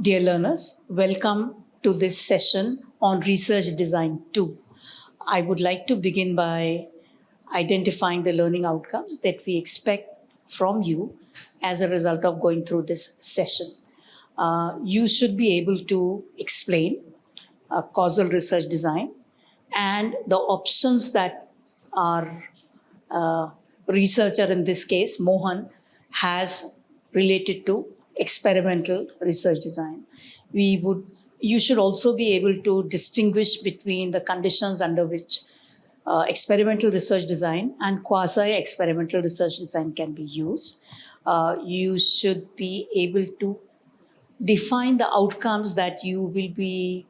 Dear learners, welcome to this session on Research Design 2. I would like to begin by identifying the learning outcomes that we expect from you as a result of going through this session. You should be able to explain causal research design and the options that our researcher, in this case, Mohan, has related to experimental research design. You should also be able to distinguish between the conditions under which experimental research design and quasi-experimental research design can be used. You should be able to define the outcomes that you will be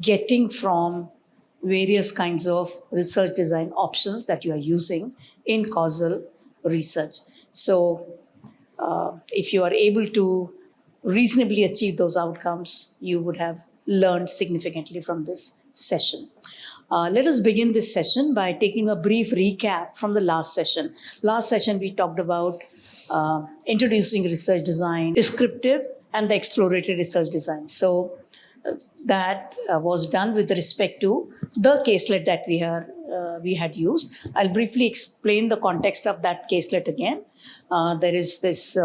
getting from various kinds of research design options that you are using in causal research. So if you are able to reasonably achieve those outcomes, you would have learned significantly from this session. Let us begin this session by taking a brief recap from the last session. Last session, we talked about introducing research design, descriptive and the exploratory research design. So that was done with respect to the caselet that we had used. I'll briefly explain the context of that caselet again. There is this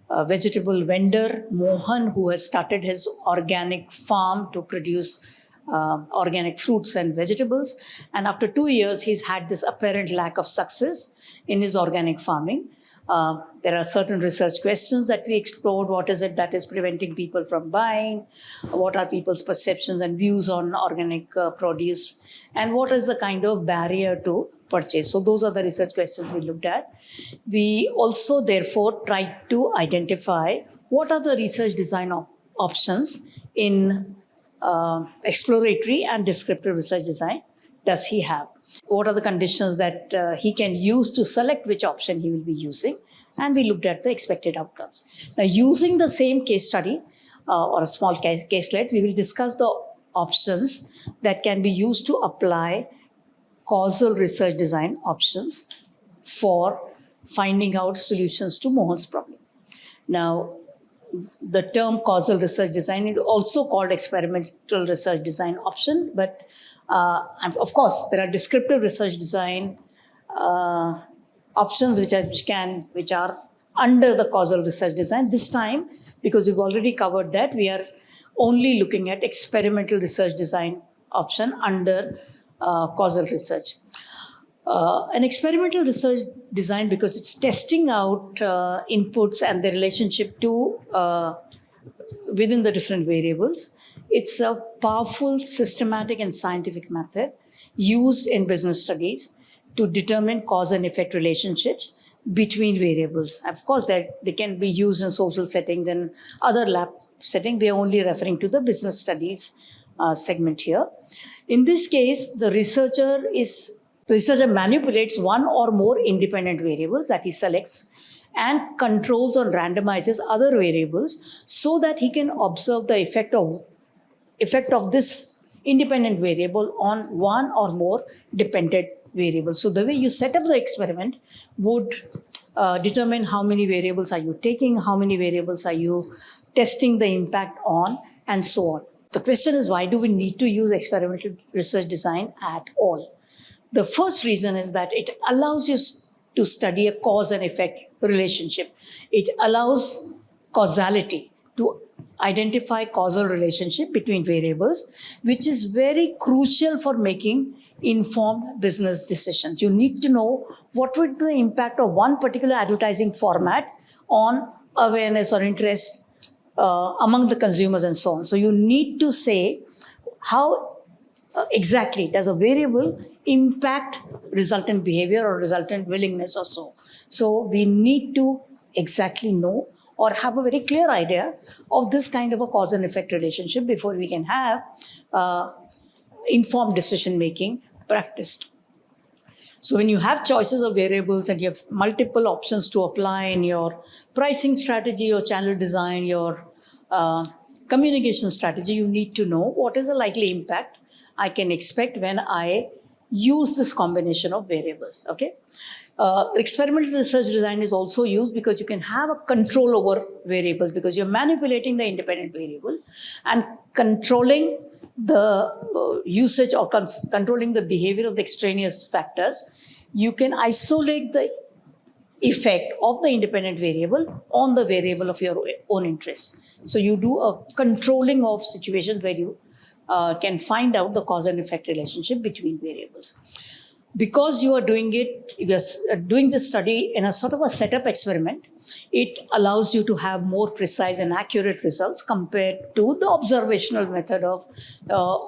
vegetable vendor, Mohan, who has started his organic farm to produce organic fruits and vegetables. And after 2 years, he's had this apparent lack of success in his organic farming. There are certain research questions that we explored. What is it that is preventing people from buying? What are people's perceptions and views on organic produce? And what is the kind of barrier to purchase? So those are the research questions we looked at. We also, therefore, tried to identify what are the research design options in exploratory and descriptive research design does he have? What are the conditions that he can use to select which option he will be using? And we looked at the expected outcomes. Now, using the same case study or a small caselet, we will discuss the options that can be used to apply causal research design options for finding out solutions to Mohan's problem. Now, the term causal research design is also called experimental research design option, but of course, there are descriptive research design options which are under the causal research design. This time, because we've already covered that, we are only looking at experimental research design option under causal research. An experimental research design, because it's testing out inputs and the relationship to within the different variables. It's a powerful, systematic, and scientific method used in business studies to determine cause and effect relationships between variables. Of course, they can be used in social settings and other lab settings. We are only referring to the business studies segment here. In this case, the researcher manipulates one or more independent variables that he selects and controls or randomizes other variables so that he can observe the effect of this independent variable on one or more dependent variables. So the way you set up the experiment would determine how many variables are you taking, how many variables are you testing the impact on, and so on. The question is, why do we need to use experimental research design at all? The first reason is that it allows you to study a cause and effect relationship. It allows causality, to identify causal relationship between variables, which is very crucial for making informed business decisions. You need to know what would be the impact of one particular advertising format on awareness or interest among the consumers and so on. So you need to say how exactly does a variable impact resultant behavior or resultant willingness or so. So we need to exactly know or have a very clear idea of this kind of a cause and effect relationship before we can have informed decision making practiced. So when you have choices of variables and you have multiple options to apply in your pricing strategy, your channel design, your communication strategy, you need to know what is the likely impact I can expect when I use this combination of variables. Okay. Experimental research design is also used because you can have a control over variables, because you're manipulating the independent variable and controlling the usage or controlling the behavior of the extraneous factors. You can isolate the effect of the independent variable on the variable of your own interest. So you do a controlling of situations where you can find out the cause and effect relationship between variables. Because you are doing this study in a sort of a setup experiment, it allows you to have more precise and accurate results compared to the observational method of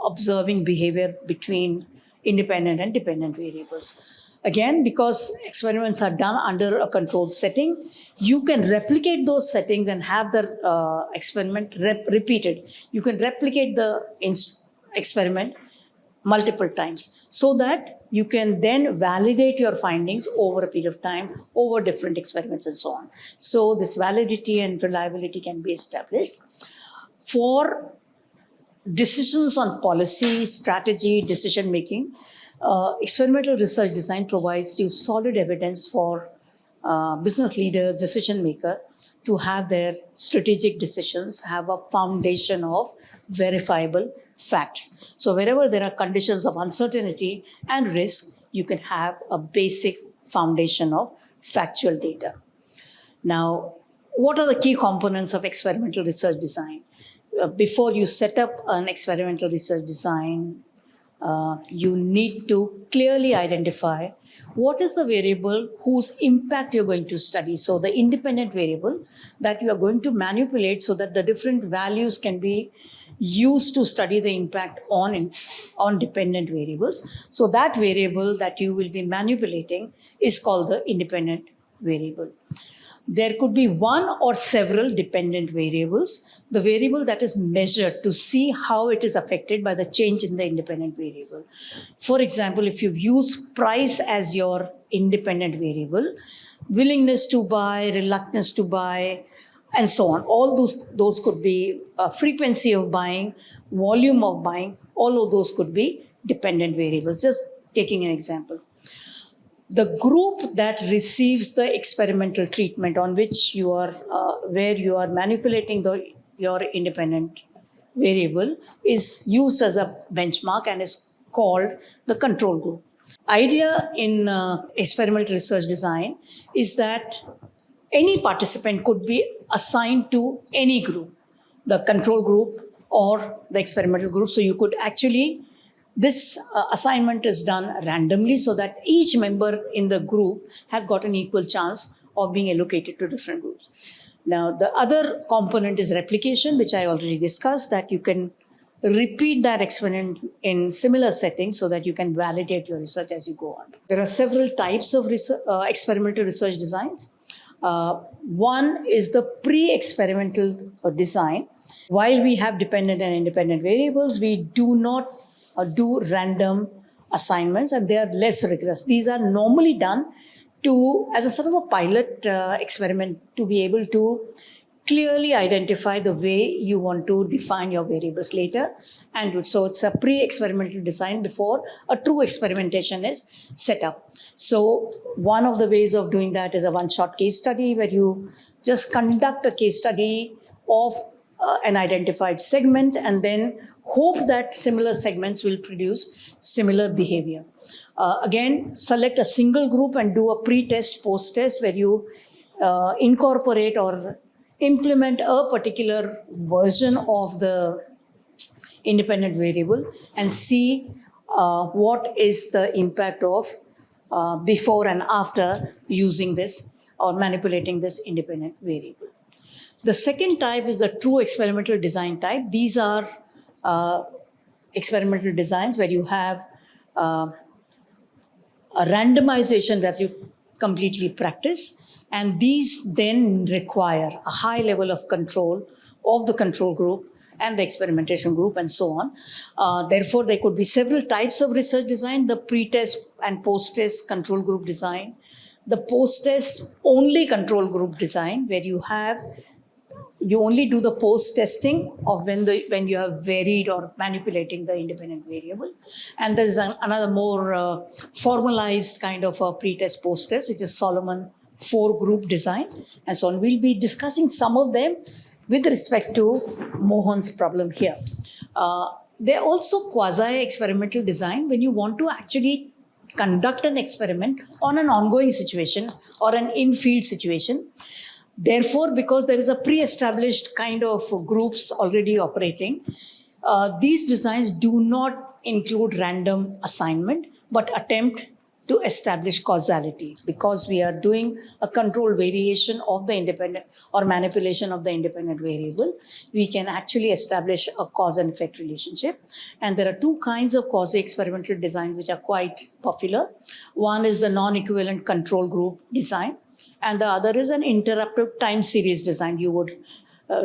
observing behavior between independent and dependent variables. Again, because experiments are done under a controlled setting, you can replicate those settings and have the experiment repeated. You can replicate the experiment multiple times so that you can then validate your findings over a period of time, over different experiments and so on. So this validity and reliability can be established. For decisions on policy, strategy, decision making, experimental research design provides you solid evidence for business leaders, decision makers to have their strategic decisions have a foundation of verifiable facts. So wherever there are conditions of uncertainty and risk, you can have a basic foundation of factual data. Now, what are the key components of experimental research design? Before you set up an experimental research design, you need to clearly identify what is the variable whose impact you're going to study. So the independent variable that you are going to manipulate so that the different values can be used to study the impact on dependent variables. So that variable that you will be manipulating is called the independent variable. There could be one or several dependent variables. The variable that is measured to see how it is affected by the change in the independent variable. For example, if you use price as your independent variable, willingness to buy, reluctance to buy, and so on. All those could be frequency of buying, volume of buying, all of those could be dependent variables. Just taking an example. The group that receives the experimental treatment on which you are, where you are manipulating your independent variable is used as a benchmark and is called the control group. Idea in experimental research design is that any participant could be assigned to any group, the control group or the experimental group. So you could actually, this assignment is done randomly so that each member in the group has got an equal chance of being allocated to different groups. Now, the other component is replication, which I already discussed, that you can repeat that experiment in similar settings so that you can validate your research as you go on. There are several types of experimental research designs. One is the pre-experimental design. While we have dependent and independent variables, we do not do random assignments, and they are less rigorous. These are normally done as a sort of a pilot experiment to be able to clearly identify the way you want to define your variables later. And so it's a pre-experimental design before a true experimentation is set up. So one of the ways of doing that is a one-shot case study where you just conduct a case study of an identified segment and then hope that similar segments will produce similar behavior. Again, select a single group and do a pre-test, post-test where you incorporate or implement a particular version of the independent variable and see what is the impact of before and after using this or manipulating this independent variable. The second type is the true experimental design type. These are experimental designs where you have a randomization that you completely practice, and these then require a high level of control of the control group and the experimentation group and so on. Therefore, there could be several types of research design: the pre-test and post-test control group design, the post-test only control group design, where you have You only do the post testing of when you have varied or manipulating the independent variable, and there's another more formalized kind of a pre-test post test, which is Solomon 4-group design, and so on. We'll be discussing some of them with respect to Mohan's problem here. They're also quasi-experimental design when you want to actually conduct an experiment on an ongoing situation or an in-field situation. Therefore, because there is a pre-established kind of groups already operating, these designs do not include random assignment, but attempt to establish causality. Because we are doing a controlled variation of the independent or manipulation of the independent variable, we can actually establish a cause and effect relationship. And there are two kinds of quasi-experimental designs which are quite popular. One is the non-equivalent control group design, and the other is an interruptive time series design. You would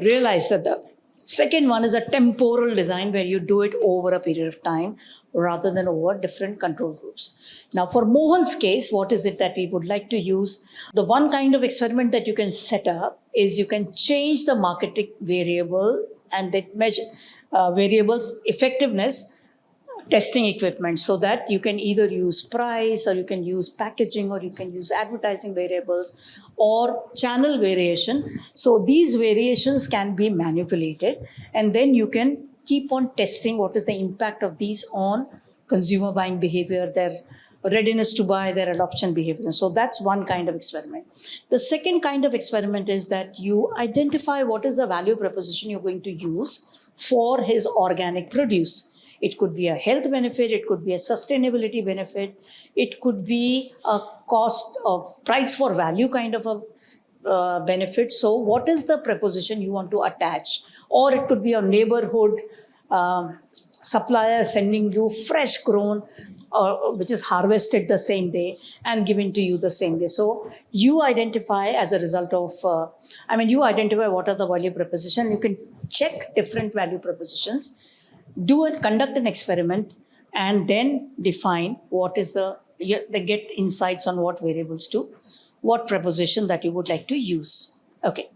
realize that the second one is a temporal design where you do it over a period of time rather than over different control groups. Now, for Mohan's case, what is it that we would like to use? The one kind of experiment that you can set up is you can change the marketing variable and that measure variables effectiveness testing equipment, so that you can either use price, or you can use packaging, or you can use advertising variables or channel variation. So these variations can be manipulated, and then you can keep on testing what is the impact of these on consumer buying behavior, their readiness to buy, their adoption behavior. So that's one kind of experiment. The second kind of experiment is that you identify what is the value proposition you're going to use for his organic produce. It could be a health benefit, it could be a sustainability benefit, it could be a cost of price for value kind of a benefit. So what is the proposition you want to attach? Or it could be a neighborhood supplier sending you fresh grown, which is harvested the same day and given to you the same day. So you identify as a result of, you identify what are the value proposition. You can check different value propositions, conduct an experiment, and then define what is they get insights on what variables to, what proposition that you would like to use. Okay,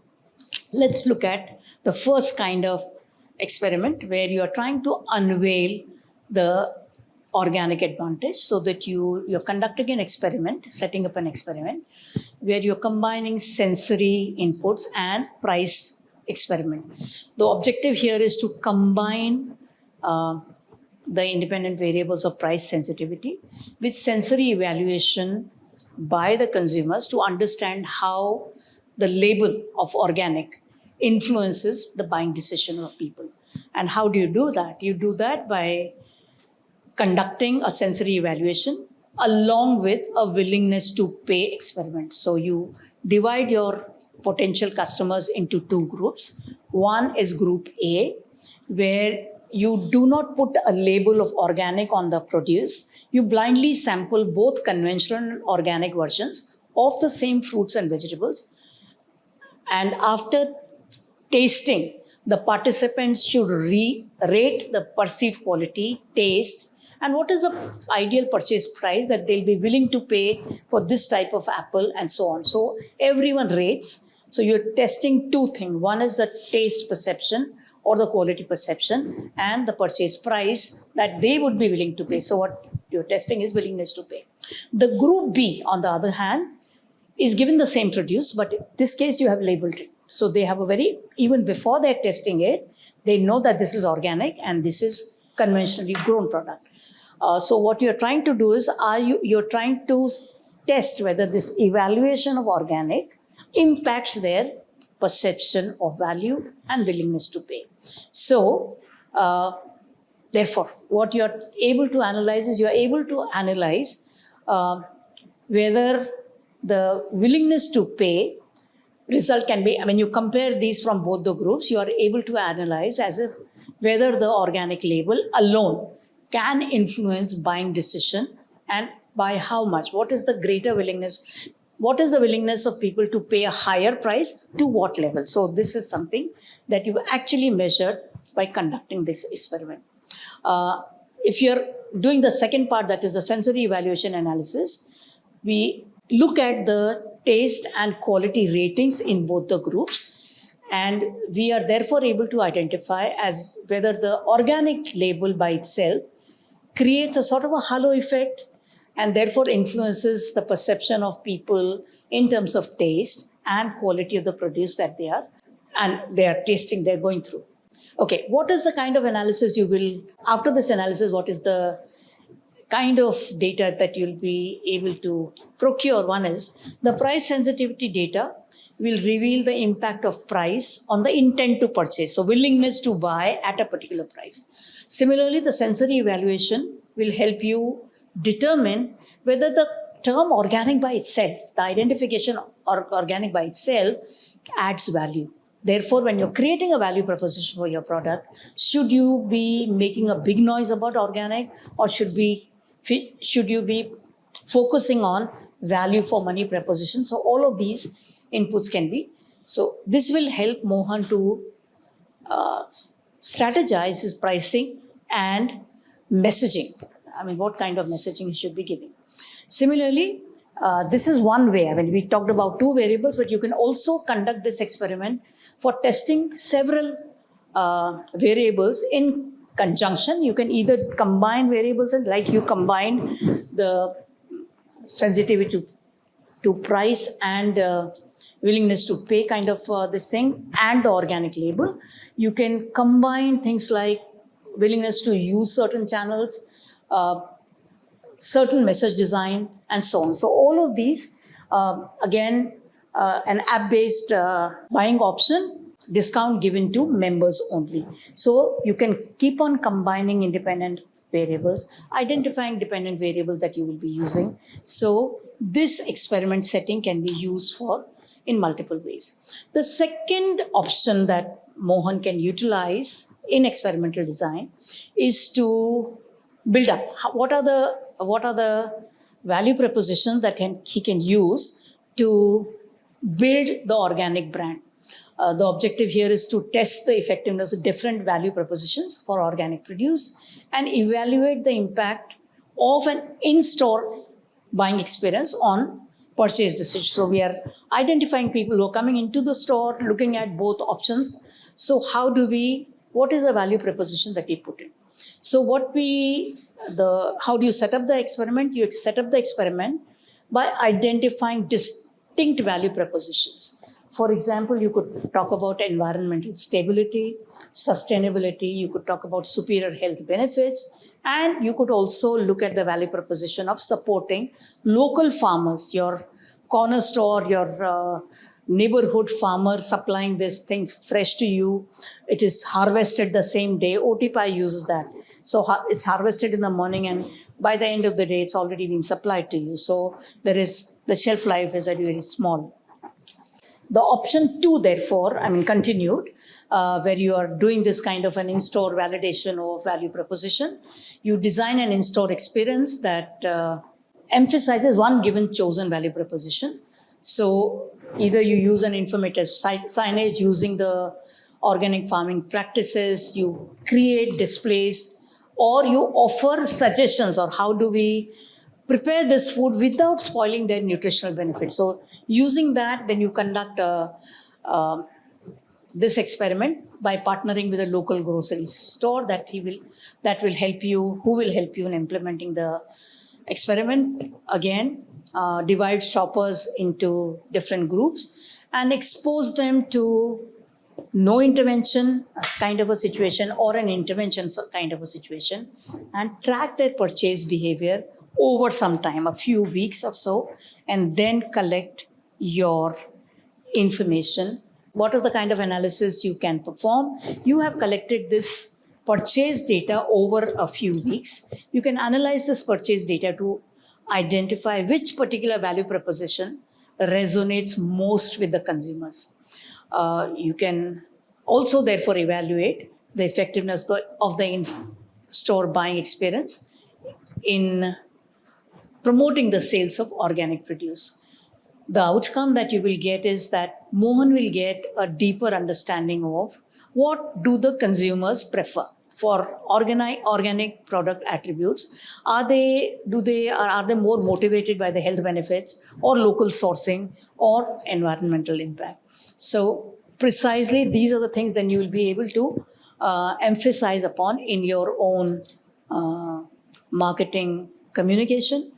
let's look at the first kind of experiment where you are trying to unveil the organic advantage, so that you're conducting an experiment, setting up an experiment where you're combining sensory inputs and price experiment. The objective here is to combine the independent variables of price sensitivity with sensory evaluation by the consumers to understand how the label of organic influences the buying decision of people. And how do you do that? You do that by conducting a sensory evaluation along with a willingness to pay experiment. So you divide your potential customers into two groups. One is group A, where you do not put a label of organic on the produce. You blindly sample both conventional and organic versions of the same fruits and vegetables. And after tasting, the participants should rate the perceived quality, taste, and what is the ideal purchase price that they'll be willing to pay for this type of apple, and so on. So everyone rates. So you're testing two things. One is the taste perception or the quality perception, and the purchase price that they would be willing to pay. So what you're testing is willingness to pay. The group B, on the other hand, is given the same produce, but in this case you have labeled it. So they have even before they're testing it, they know that this is organic and this is conventionally grown product. So what you're trying to do is, you're trying to test whether this evaluation of organic impacts their perception of value and willingness to pay. So, therefore, what you're able to analyze is whether the willingness to pay result can be, when you compare these from both the groups, you are able to analyze as if whether the organic label alone can influence buying decision, and by how much. What is the greater willingness? What is the willingness of people to pay a higher price to what level? So this is something that you actually measured by conducting this experiment. If you're doing the second part, that is the sensory evaluation analysis, we look at the taste and quality ratings in both the groups, And we are therefore able to identify as whether the organic label by itself creates a sort of a halo effect and therefore influences the perception of people in terms of taste and quality of the produce that they are tasting, they're going through. Okay, what is the kind of analysis you will, after this analysis, what is the kind of data that you'll be able to procure? One is the price sensitivity data will reveal the impact of price on the intent to purchase, so willingness to buy at a particular price. Similarly, the sensory evaluation will help you determine whether the term organic by itself, the identification or organic by itself, adds value. Therefore, when you're creating a value proposition for your product, should you be making a big noise about organic, or should you be focusing on value for money proposition? So all of these inputs can be. So this will help Mohan to strategize his pricing and messaging. I mean, what kind of messaging he should be giving. Similarly, this is one way. I mean, we talked about two variables, but you can also conduct this experiment for testing several variables in conjunction. You can either combine variables, and like you combine the sensitivity to price and willingness to pay kind of this thing and the organic label. You can combine things like willingness to use certain channels, certain message design, and so on. So all of these, again, an app-based buying option, discount given to members only. So you can keep on combining independent variables, identifying dependent variables that you will be using. So this experiment setting can be used for in multiple ways. The second option that Mohan can utilize in experimental design is to build up. What are the value propositions that he can use to build the organic brand? The objective here is to test the effectiveness of different value propositions for organic produce and evaluate the impact of an in-store buying experience on purchase decision. So we are identifying people who are coming into the store, looking at both options. So how do what is the value proposition that we put in? So how do you set up the experiment? You set up the experiment by identifying distinct value propositions. For example, you could talk about environmental stability, sustainability, you could talk about superior health benefits, and you could also look at the value proposition of supporting local farmers, your corner store, your neighborhood farmer supplying these things fresh to you. It is harvested the same day. OTPI uses that. So it's harvested in the morning, and by the end of the day, it's already been supplied to you. So the shelf life is very small. The option 2, therefore, continued, where you are doing this kind of an in-store validation or value proposition. You design an in-store experience that emphasizes one given chosen value proposition. So either you use an informative signage using the organic farming practices, you create displays, or you offer suggestions on how do we prepare this food without spoiling their nutritional benefits. So using that, then you conduct this experiment by partnering with a local grocery store that will help you, who will help you in implementing the experiment. Again, divide shoppers into different groups and expose them to no intervention kind of a situation or an intervention kind of a situation, and track their purchase behavior over some time, a few weeks or so, and then collect your information. What are the kind of analysis you can perform? You have collected this purchase data over a few weeks. You can analyze this purchase data to identify which particular value proposition resonates most with the consumers. You can also therefore evaluate the effectiveness of the in-store buying experience in promoting the sales of organic produce. The outcome that you will get is that Mohan will get a deeper understanding of what do the consumers prefer for organic product attributes. Are they more motivated by the health benefits or local sourcing or environmental impact? So precisely these are the things then you will be able to emphasize upon in your own marketing communication.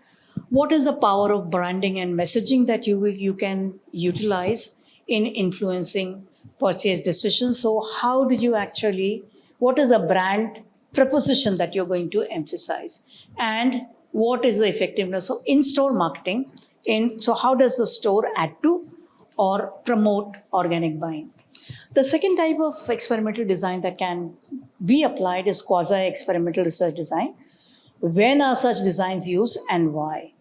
What is the power of branding and messaging that you can utilize in influencing purchase decisions? So how do you actually, what is the brand proposition that you're going to emphasize, and what is the effectiveness of in-store marketing? So how does the store add to or promote organic buying? The second type of experimental design that can be applied is quasi-experimental research design. When are such designs used and why?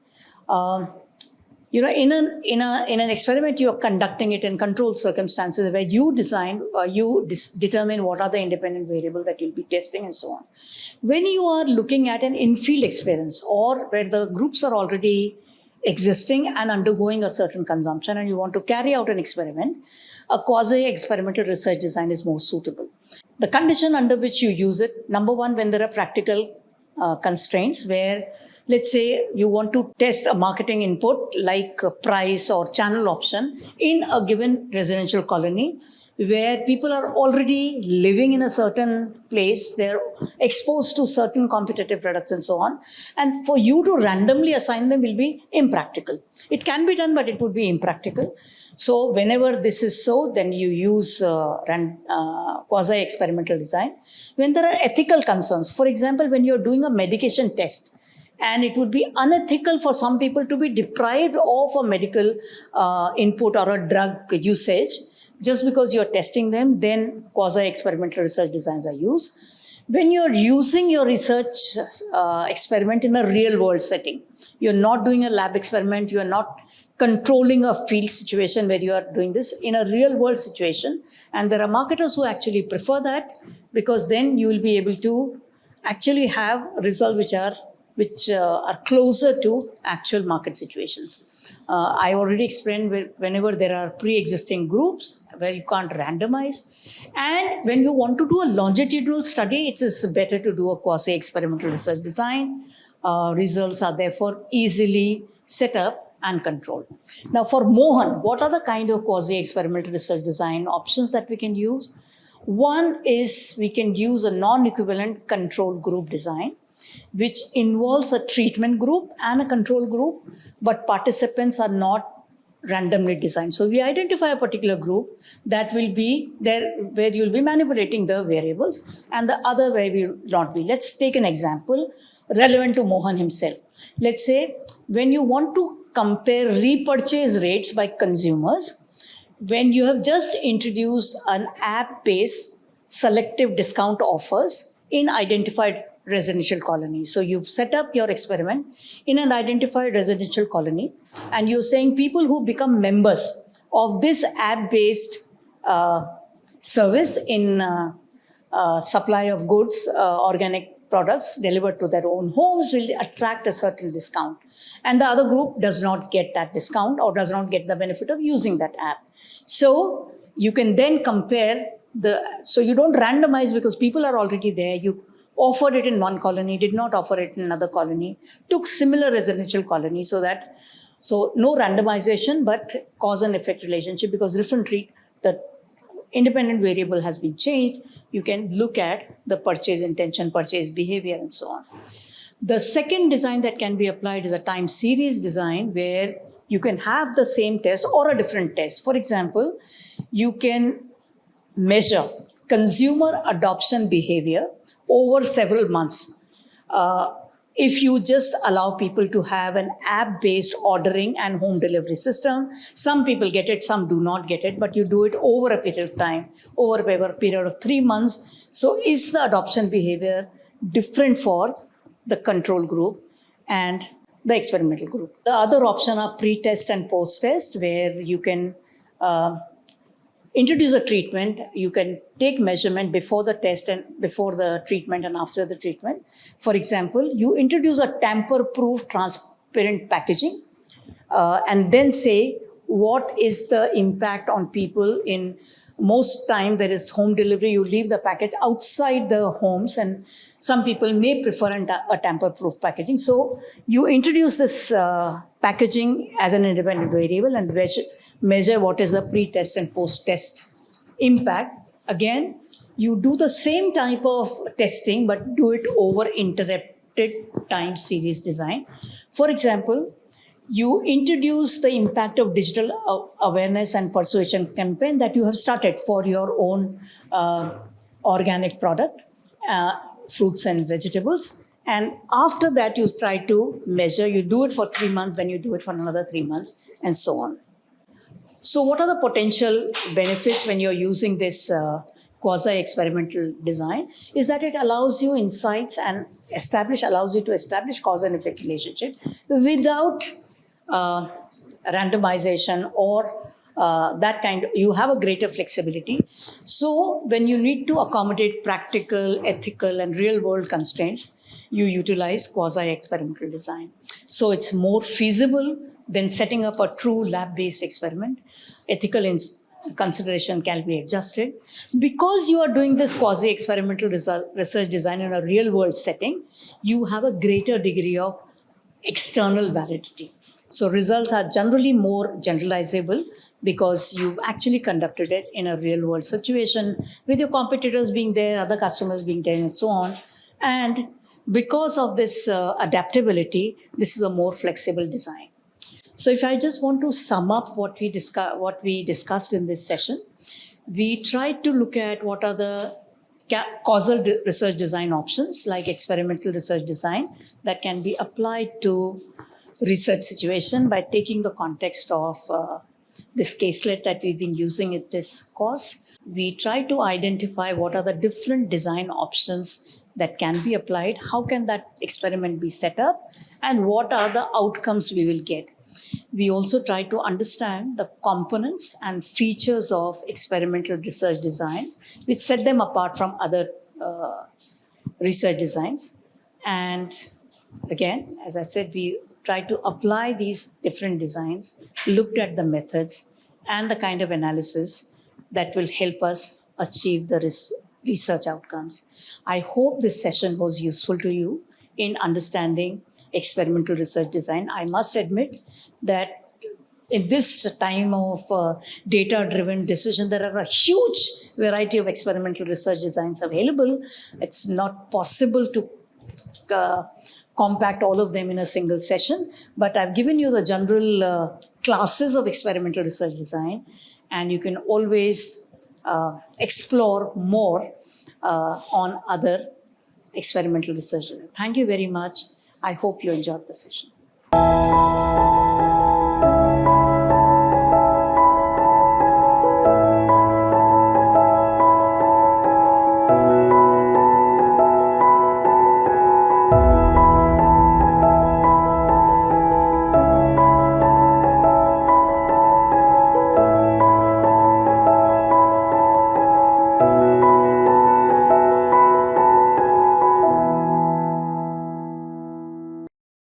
In an experiment, you are conducting it in controlled circumstances where you design, determine what are the independent variables that you'll be testing and so on. When you are looking at an in-field experience or where the groups are already existing and undergoing a certain consumption and you want to carry out an experiment, a quasi-experimental research design is more suitable. The condition under which you use it, number one, when there are practical constraints where, let's say, you want to test a marketing input like a price or channel option in a given residential colony where people are already living in a certain place, they're exposed to certain competitive products and so on. And for you to randomly assign them will be impractical. It can be done, but it would be impractical. So whenever this is so, then you use quasi-experimental design. When there are ethical concerns, for example, when you're doing a medication test, and it would be unethical for some people to be deprived of a medical input or a drug usage just because you're testing them, then quasi-experimental research designs are used. When you're using your research experiment in a real-world setting, you're not doing a lab experiment, you're not controlling a field situation where you are doing this in a real-world situation, and there are marketers who actually prefer that because then you will be able to actually have results which are closer to actual market situations. I already explained whenever there are pre-existing groups where you can't randomize. And when you want to do a longitudinal study, it is better to do a quasi-experimental research design. Results are therefore easily set up and controlled. Now for Mohan, what are the kind of quasi-experimental research design options that we can use? One is we can use a non-equivalent control group design, which involves a treatment group and a control group, but participants are not randomly designed. So we identify a particular group that will be there where you'll be manipulating the variables and the other where will not be. Let's take an example relevant to Mohan himself. Let's say when you want to compare repurchase rates by consumers, when you have just introduced an app-based selective discount offers in identified residential colony. So you've set up your experiment in an identified residential colony and you're saying people who become members of this app-based service in supply of goods, organic products delivered to their own homes will attract a certain discount. And the other group does not get that discount or does not get the benefit of using that app. So you can then compare so you don't randomize because people are already there. You offered it in one colony, did not offer it in another colony, took similar residential colony so no randomization, but cause and effect relationship because the independent variable has been changed. You can look at the purchase intention, purchase behavior, and so on. The second design that can be applied is a time series design where you can have the same test or a different test. For example, you can measure consumer adoption behavior over several months. If you just allow people to have an app-based ordering and home delivery system, some people get it, some do not get it, but you do it over a period of time, over a period of 3 months. So is the adoption behavior different for the control group and the experimental group? The other option are pre-test and post-test where you can introduce a treatment, you can take measurement before the test and before the treatment and after the treatment. For example, you introduce a tamper-proof transparent packaging and then say what is the impact on people. In most time there is home delivery, you leave the package outside the homes and some people may prefer a tamper-proof packaging. So you introduce this packaging as an independent variable and measure what is the pre-test and post-test impact, again, you do the same type of testing, but do it over interrupted time series design. For example, you introduce the impact of digital awareness and persuasion campaign that you have started for your own organic product, fruits and vegetables. And after that, you try to measure. You do it for 3 months, then you do it for another 3 months, and so on. So, what are the potential benefits when you're using this quasi-experimental design? Is that it allows you insights and allows you to establish cause and effect relationship without randomization or that kind. You have a greater flexibility. So, when you need to accommodate practical, ethical, and real-world constraints, you utilize quasi-experimental design. So, it's more feasible than setting up a true lab-based experiment. Ethical consideration can be adjusted. Because you are doing this quasi-experimental research design in a real-world setting, you have a greater degree of external validity. So results are generally more generalizable because you've actually conducted it in a real-world situation with your competitors being there, other customers being there, and so on. And because of this adaptability, this is a more flexible design. So if I just want to sum up what we discussed in this session, we tried to look at what are the causal research design options like experimental research design that can be applied to research situation by taking the context of this caselet that we've been using in this course. We try to identify what are the different design options that can be applied, how can that experiment be set up, and what are the outcomes we will get. We also try to understand the components and features of experimental research designs, which set them apart from other research designs. And again, as I said, we try to apply these different designs, looked at the methods and the kind of analysis that will help us achieve the research outcomes. I hope this session was useful to you in understanding experimental research design. I must admit that in this time of data-driven decision, there are a huge variety of experimental research designs available. It's not possible to compact all of them in a single session, but I've given you the general classes of experimental research design, and you can always explore more on other experimental research. Thank you very much. I hope you enjoyed the session.